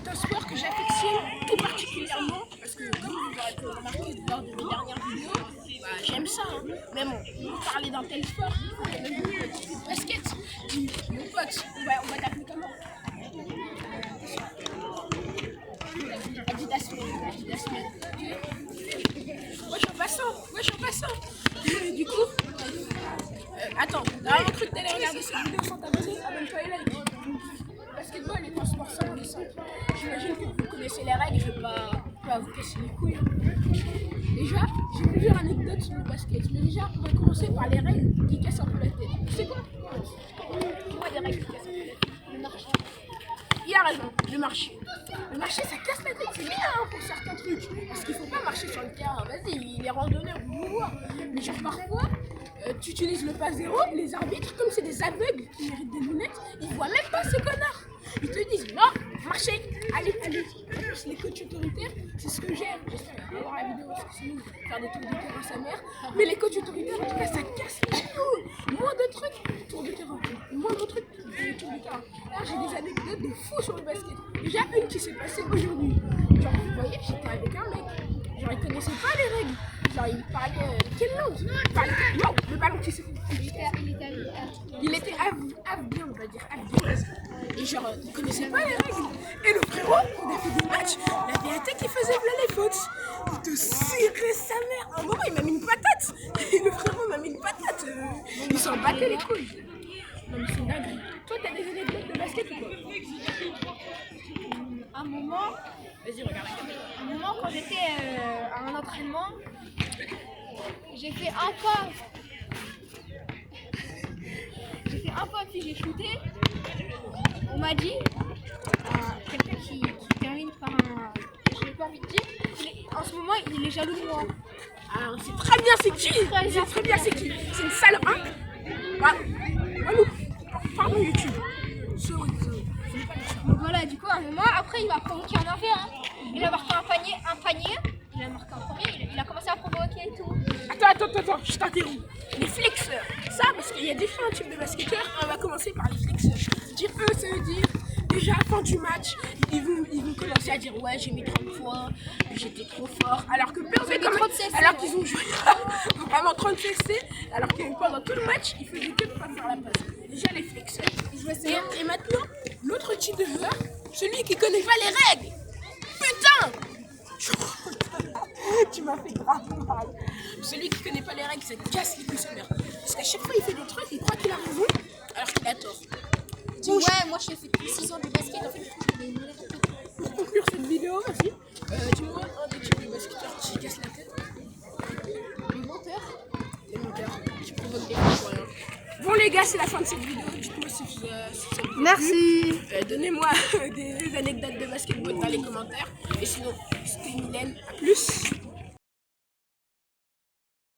c'est un sport que j'affectionne tout particulièrement parce que comme vous aurez pu le remarquer lors de mes dernières vidéos, bah, j'aime ça. Hein. Mais bon, vous parlez d'un tel sport, il y a même mon pote qui fait du basket. Dis, mon pote, on va t'appeler comment? Adidas Man. Moi je suis en passant. Du coup, attends, un truc d'aller regarder cette vidéo sans t'abonner, abonne-toi et like. Le basketball est un sport simple et simple. J'imagine que vous connaissez les règles, je vais pas vous casser les couilles. Déjà, j'ai plusieurs anecdotes sur le basket, mais déjà, on va commencer par les règles qui cassent un peu la tête. Tu sais quoi? Moi, des règles qui cassent un peu la tête. Le marché. Il a raison, le marché. Le marché, ça casse la tête, c'est bien hein, pour certains trucs. Parce qu'il faut pas marcher sur le terrain. Vas-y, les randonneurs vont voir. Mais genre, parfois, tu utilises le pas zéro, les arbitres, comme c'est des aveugles qui méritent des lunettes, ils voient même pas ce connard. Ils te disent non, marchez, allez. En plus, les coachs autoritaires, c'est ce que j'aime. J'espère qu'on va voir la vidéo parce que sinon, faire des tours de terrain à sa mère. Mais les coachs autoritaires, en tout cas, ça casse les couilles. Moins de trucs, tour de terrain. Moins de trucs, tour de terrain. Là, j'ai des anecdotes de fou sur le basket. Déjà, une qui s'est passée aujourd'hui. Genre, vous voyez, j'étais avec un mec. Genre, il connaissait pas les règles. Genre, il parlait. Quelle langue? Il parlait. Non, le ballon qui s'est fait. Il était afghien, on va dire. Afghien. Et genre, il connaissait pas les règles. Et le frérot, on a fait des matchs. La BAT qui faisait plein les fautes. Il te cirait sa mère. À un moment, il m'a mis une patate. Et le frérot m'a mis une patate. Il s'en battait les couilles. Non, mais c'est dingue. Toi, t'as des anecdotes de basket ou quoi? Un moment, Vas-y, regarde la caméra. un moment quand j'étais à un entraînement, j'ai fait un pas. Puis j'ai shooté. On m'a dit, quelqu'un qui termine par un. Je n'ai pas envie de dire. En ce moment, il est jaloux de moi. Ah, on sait très bien c'est qui. C'est très bien c'est qui. C'est une sale hein. Ah, allô. Pardon YouTube. Donc voilà, du coup, à un moment, après, il m'a provoqué un envers. Hein. Il a marqué un panier. Il a marqué un premier, il a commencé à provoquer et tout. Attends, je t'interromps. Les flexeurs, ça, parce qu'il y a différents types de basketteurs, on va commencer par les flexeurs. Dire eux, ça veut dire, déjà, fin du match, ils vont commencer à dire, ouais, j'ai mis 30 points, j'étais trop fort, alors que alors qu'ils ont joué vraiment 30 CC, alors que pendant tout le match, ils faisaient que de pas faire la passe. Déjà, les flexeurs, et maintenant, l'autre type de joueur, celui qui connaît pas les règles. Putain! Tu m'as fait grave mal. Celui qui connaît pas les règles, ça casse les couilles sa mère. Parce qu'à chaque fois, il fait des trucs, il croit qu'il a raison, alors qu'il a tort. Bon, ouais, moi j'ai fait 6 ans de basket, en fait, je trouve que Pour conclure cette vidéo, vas-y, dis-moi un des types de basketteurs qui casse la tête. les monteurs. Les monteurs qui provoquent des coups pour rien. Bon les gars, c'est la fin de cette vidéo. Dites-moi si ça vous a plu. Merci. Donnez-moi des anecdotes de basketball dans les commentaires. Et sinon, c'était Mylène. À plus.